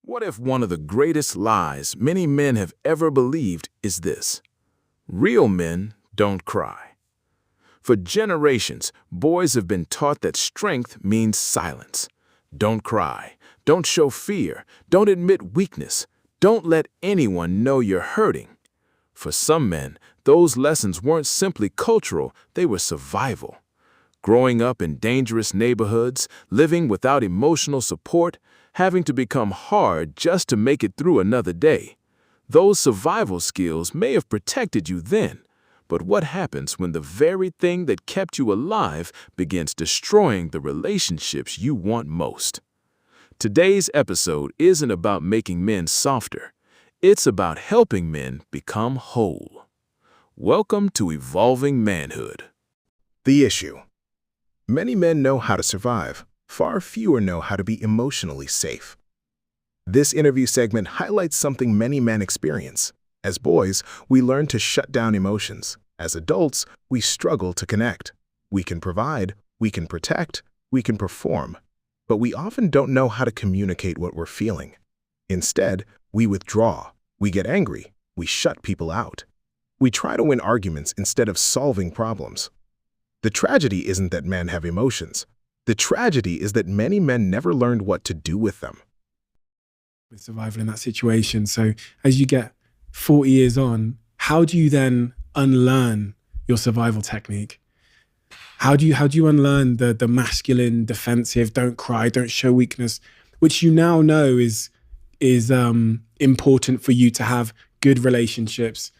What if one of the greatest lies many men have ever believed is this? Real men don't cry. For generations, boys have been taught that strength means silence. Don't cry. Don't show fear. Don't admit weakness. Don't let anyone know you're hurting. For some men, those lessons weren't simply cultural, they were survival. Growing up in dangerous neighborhoods, living without emotional support, having to become hard just to make it through another day. Those survival skills may have protected you then, but what happens when the very thing that kept you alive begins destroying the relationships you want most? Today's episode isn't about making men softer. It's about helping men become whole. Welcome to Evolving Manhood. The issue. Many men know how to survive. Far fewer know how to be emotionally safe. This interview segment highlights something many men experience. As boys, we learn to shut down emotions. As adults, we struggle to connect. We can provide, we can protect, we can perform. But we often don't know how to communicate what we're feeling. Instead, we withdraw, we get angry, we shut people out. We try to win arguments instead of solving problems. The tragedy isn't that men have emotions. The tragedy is that many men never learned what to do with them. With survival in that situation. So as you get 40 years on, how do you then unlearn your survival technique? How do you unlearn the masculine, defensive, don't cry, don't show weakness, which you now know is important for you to have good relationships,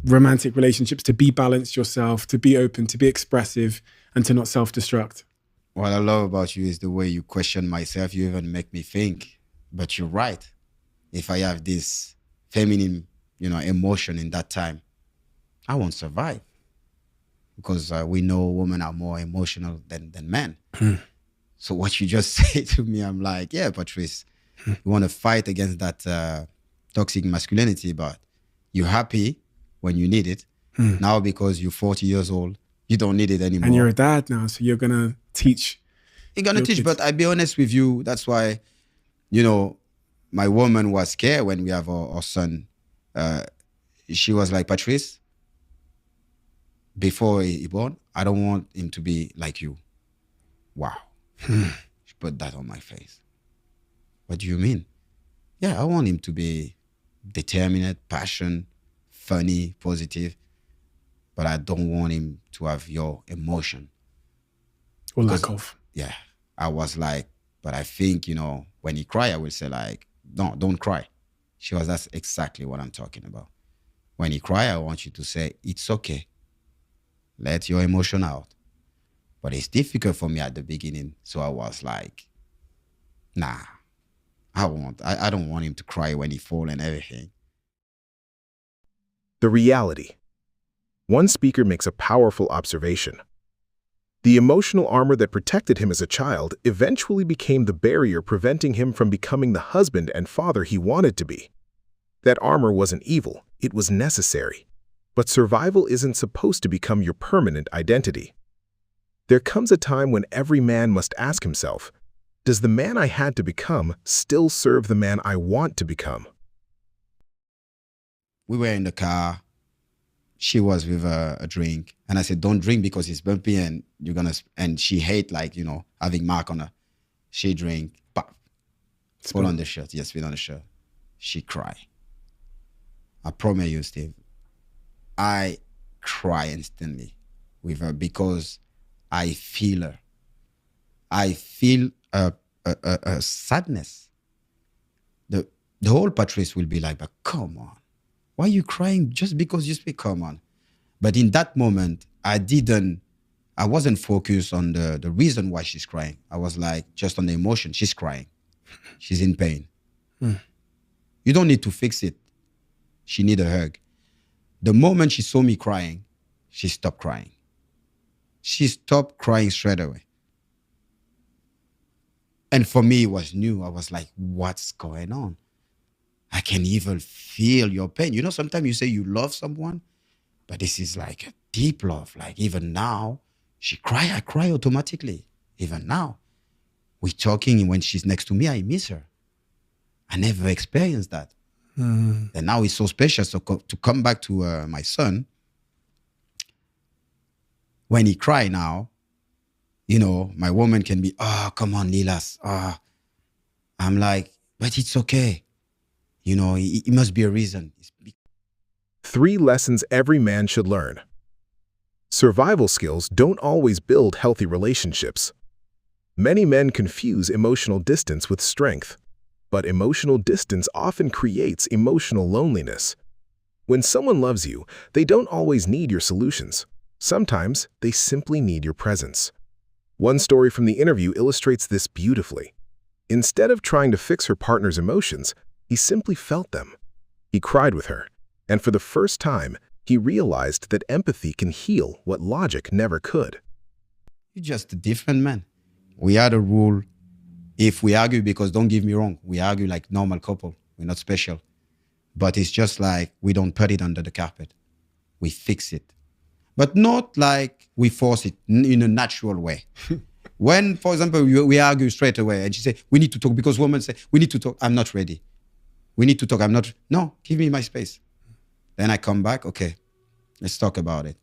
romantic relationships, to be balanced yourself, to be open, to be expressive, and to not self-destruct? What I love about you is the way you question myself. You even make me think. But you're right. If I have this feminine, emotion in that time, I won't survive. Because we know women are more emotional than men. So what you just say to me, I'm like, yeah, Patrice, you want to fight against that toxic masculinity, but you're happy when you need it. Now because you're 40 years old, you don't need it anymore. And you're a dad now, so you're going to teach. You're going to teach, but I'll be honest with you, that's why, my woman was scared when we have our son. She was like, Patrice, before he born, I don't want him to be like you. Wow. She put that on my face. What do you mean? Yeah, I want him to be determined, passionate, funny, positive, but I don't want him to have your emotion. Or lack of. Yeah. I was like, but I think, when he cry, I will say like, no, don't cry. She was, that's exactly what I'm talking about. When he cry, I want you to say, it's okay. Let your emotion out. But it's difficult for me at the beginning. So I was like, nah, I don't want him to cry when he fall and everything. The reality. One speaker makes a powerful observation. The emotional armor that protected him as a child eventually became the barrier preventing him from becoming the husband and father he wanted to be. That armor wasn't evil, it was necessary. But survival isn't supposed to become your permanent identity. There comes a time when every man must ask himself, does the man I had to become still serve the man I want to become? We were in the car. She was with a drink. And I said, don't drink because it's bumpy and you're going to... And she hate having mark on her. She drink, pop, fall on the shirt. Yes, spit on the shirt. She cry. I promise you, Steve, I cry instantly with her because I feel her. I feel a sadness. The whole Patrice will be like, but come on. Why are you crying just because you speak? Come on. But in that moment, I wasn't focused on the reason why she's crying. I was like, just on the emotion. She's crying. She's in pain. You don't need to fix it. She need a hug. The moment she saw me crying, she stopped crying. She stopped crying straight away. And for me, it was new. I was like, what's going on? I can even feel your pain. Sometimes you say you love someone, but this is like a deep love. Like even now, she cry, I cry automatically. Even now, we're talking, and when she's next to me, I miss her. I never experienced that. And now it's so special. So to come back to my son, when he cry now, you know, my woman can be, oh, come on, Lilas. Oh. I'm like, but it's okay. You know, it must be a reason. 3 lessons every man should learn. Survival skills don't always build healthy relationships. Many men confuse emotional distance with strength, but emotional distance often creates emotional loneliness. When someone loves you, they don't always need your solutions. Sometimes they simply need your presence. One story from the interview illustrates this beautifully. Instead of trying to fix her partner's emotions, he simply felt them. He cried with her, and for the first time, he realized that empathy can heal what logic never could. You're just a different man. We had a rule. If we argue, because don't get me wrong, we argue like normal couple. We're not special. But it's just like we don't put it under the carpet. We fix it. But not like we force it in a natural way. When, for example, we argue straight away and she say, we need to talk, because women say, we need to talk. I'm not ready. We need to talk. I'm not. No, give me my space. Then I come back. Okay, let's talk about it.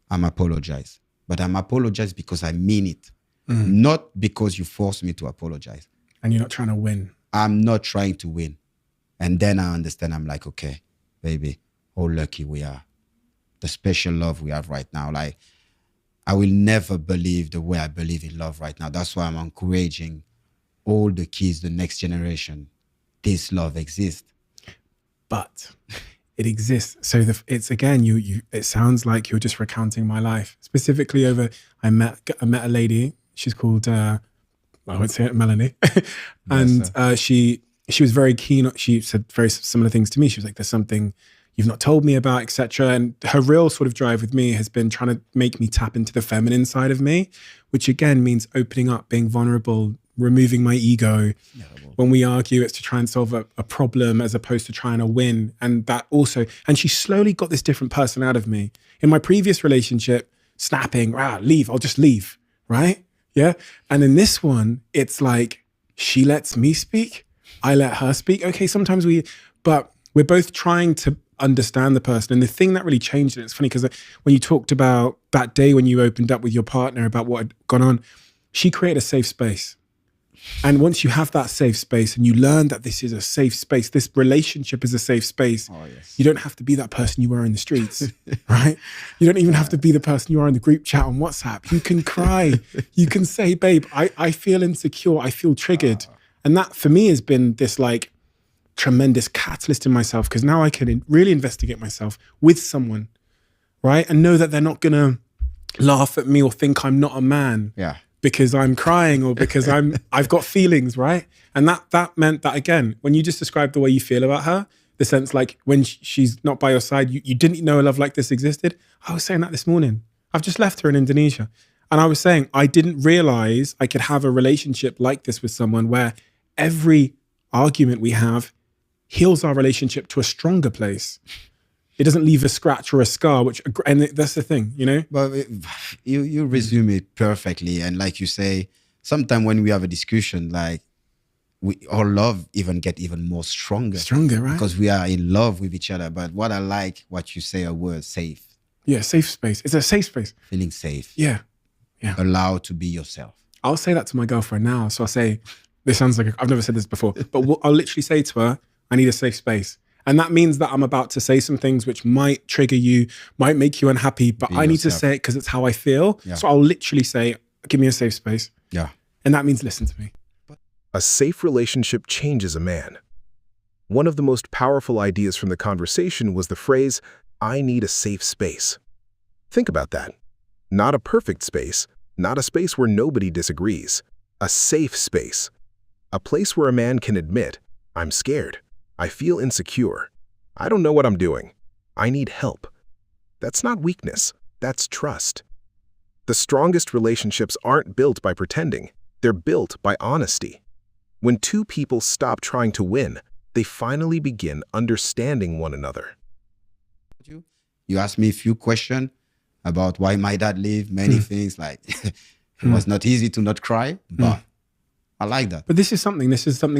I'm apologize. But I'm apologize because I mean it. Not because you force me to apologize. And you're not trying to win. I'm not trying to win. And then I understand. I'm like, okay, baby, how lucky we are. The special love we have right now. Like, I will never believe the way I believe in love right now. That's why I'm encouraging all the kids, the next generation. This love exists. But it exists. So it's again, it sounds like you're just recounting my life. Specifically I met a lady. She's called, I won't say it, Melanie. And she was very keen. She said very similar things to me. She was like, there's something you've not told me about, etc. And her real sort of drive with me has been trying to make me tap into the feminine side of me, which again means opening up, being vulnerable, removing my ego. When we argue, it's to try and solve a problem as opposed to trying to win. And that also, and she slowly got this different person out of me. In my previous relationship, snapping, leave, I'll just leave, right? Yeah. And in this one, it's like, she lets me speak, I let her speak. Okay, sometimes but we're both trying to understand the person. And the thing that really changed it, it's funny because when you talked about that day when you opened up with your partner about what had gone on, she created a safe space. And once you have that safe space and you learn that this is a safe space, this relationship is a safe space, you don't have to be that person you were in the streets, right? You don't even have to be the person you are in the group chat on WhatsApp. You can cry. You can say, babe, I feel insecure. I feel triggered. And that for me has been this like tremendous catalyst in myself, because now I can really investigate myself with someone, right? And know that they're not going to laugh at me or think I'm not a man. Yeah. Because I'm crying or because I've got feelings, right? And that meant that, again, when you just described the way you feel about her, the sense like when she's not by your side, you didn't know a love like this existed. I was saying that this morning. I've just left her in Indonesia. And I was saying, I didn't realize I could have a relationship like this with someone where every argument we have heals our relationship to a stronger place. It doesn't leave a scratch or a scar, and that's the thing, you know? But you resume it perfectly. And like you say, sometimes when we have a discussion, like our love get even more stronger. Stronger, right? Because we are in love with each other. But what I like, what you say, a word, safe. Yeah, safe space. It's a safe space. Feeling safe. Yeah. Allowed to be yourself. I'll say that to my girlfriend now. So I'll say, this sounds like, I've never said this before, but I'll literally say to her, I need a safe space. And that means that I'm about to say some things which might trigger you, might make you unhappy, but I need to say it because it's how I feel. Yeah. So I'll literally say, give me a safe space. Yeah. And that means listen to me. A safe relationship changes a man. One of the most powerful ideas from the conversation was the phrase, I need a safe space. Think about that. Not a perfect space, not a space where nobody disagrees. A safe space. A place where a man can admit, I'm scared. I feel insecure. I don't know what I'm doing. I need help. That's not weakness. That's trust. The strongest relationships aren't built by pretending. They're built by honesty. When two people stop trying to win, they finally begin understanding one another. You asked me a few questions about why my dad left, many things. Like, it was not easy to not cry, but I like that. But this is something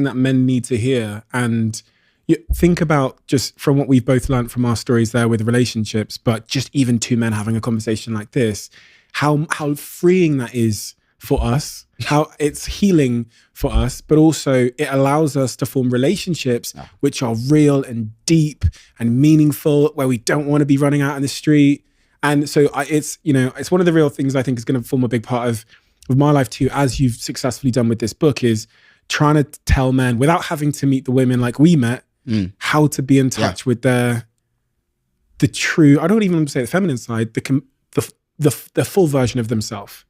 that men need to hear. And you think about, just from what we've both learned from our stories there with relationships, but just even two men having a conversation like this, how freeing that is for us, how it's healing for us, but also it allows us to form relationships which are real and deep and meaningful, where we don't want to be running out in the street. And so it's one of the real things I think is going to form a big part of my life too, as you've successfully done with this book, is trying to tell men, without having to meet the women like we met, how to be in touch with the true, I don't even want to say the feminine side, the full version of themselves.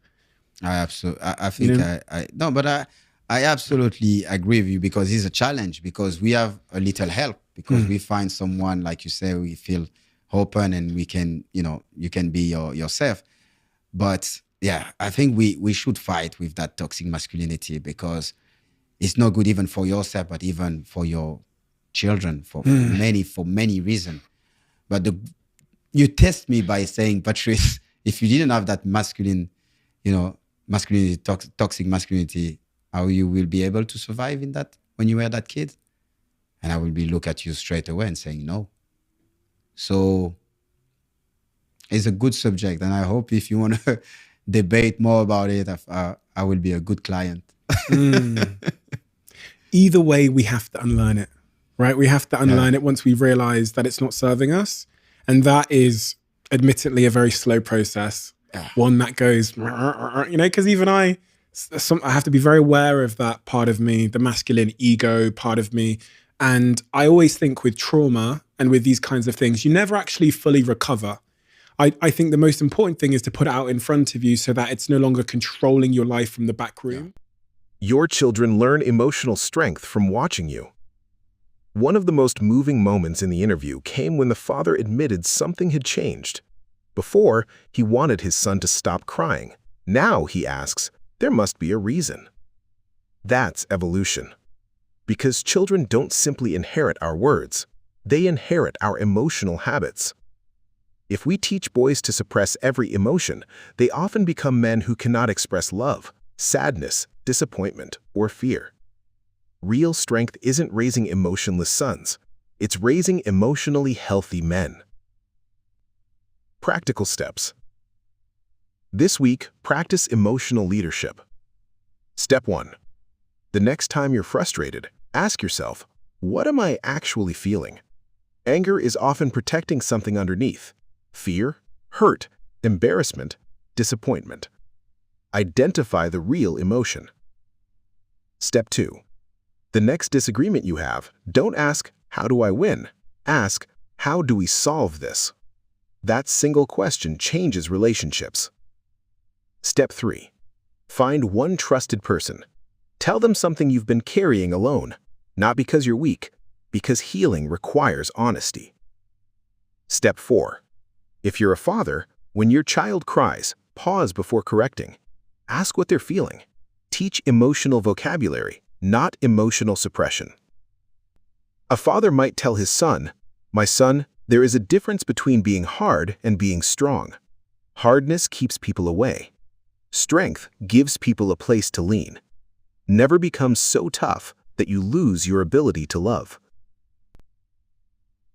I think I absolutely agree with you, because it's a challenge, because we have a little help, because we find someone, like you say, we feel open and we can, you can be yourself. But yeah, I think we should fight with that toxic masculinity, because it's not good even for yourself, but even for your children, for many reasons. But you test me by saying, Patrice, if you didn't have that masculine, masculinity, toxic masculinity, how you will be able to survive in that when you were that kid? And I will be look at you straight away and saying no. So it's a good subject, and I hope if you want to debate more about it, I will be a good client. Either way, we have to unlearn it, right? We have to unlearn it once we realize that it's not serving us. And that is admittedly a very slow process. One that goes, because even I have to be very aware of that part of me, the masculine ego part of me. And I always think with trauma and with these kinds of things, you never actually fully recover. I think the most important thing is to put it out in front of you so that it's no longer controlling your life from the back room. Your children learn emotional strength from watching you. One of the most moving moments in the interview came when the father admitted something had changed. Before, he wanted his son to stop crying. Now, he asks, there must be a reason. That's evolution. Because children don't simply inherit our words, they inherit our emotional habits. If we teach boys to suppress every emotion, they often become men who cannot express love, sadness, disappointment, or fear. Real strength isn't raising emotionless sons. It's raising emotionally healthy men. Practical steps. This week, practice emotional leadership. Step 1. The next time you're frustrated, ask yourself, what am I actually feeling? Anger is often protecting something underneath: fear, hurt, embarrassment, disappointment. Identify the real emotion. Step 2. The next disagreement you have, don't ask, how do I win? Ask, how do we solve this? That single question changes relationships. Step 3. Find one trusted person. Tell them something you've been carrying alone, not because you're weak, because healing requires honesty. Step 4. If you're a father, when your child cries, pause before correcting. Ask what they're feeling. Teach emotional vocabulary, not emotional suppression. A father might tell his son, "My son, there is a difference between being hard and being strong. Hardness keeps people away. Strength gives people a place to lean. Never become so tough that you lose your ability to love."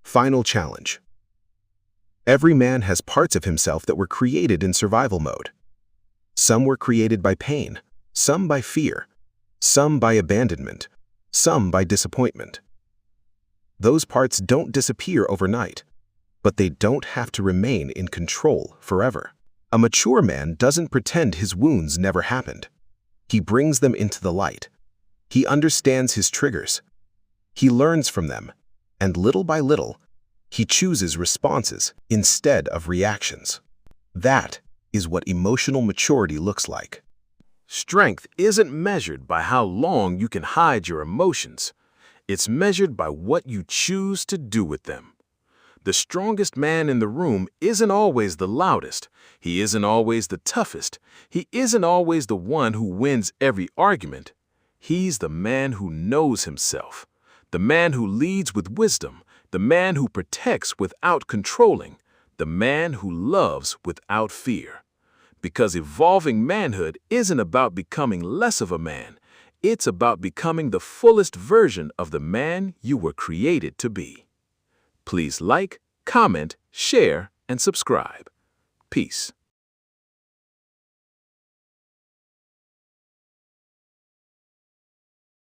Final challenge. Every man has parts of himself that were created in survival mode. Some were created by pain, some by fear, some by abandonment, some by disappointment. Those parts don't disappear overnight, but they don't have to remain in control forever. A mature man doesn't pretend his wounds never happened. He brings them into the light. He understands his triggers. He learns from them, and little by little, he chooses responses instead of reactions. That is what emotional maturity looks like. Strength isn't measured by how long you can hide your emotions. It's measured by what you choose to do with them. The strongest man in the room isn't always the loudest. He isn't always the toughest. He isn't always the one who wins every argument. He's the man who knows himself, the man who leads with wisdom, the man who protects without controlling, the man who loves without fear. Because evolving manhood isn't about becoming less of a man. It's about becoming the fullest version of the man you were created to be. Please like, comment, share, and subscribe. Peace.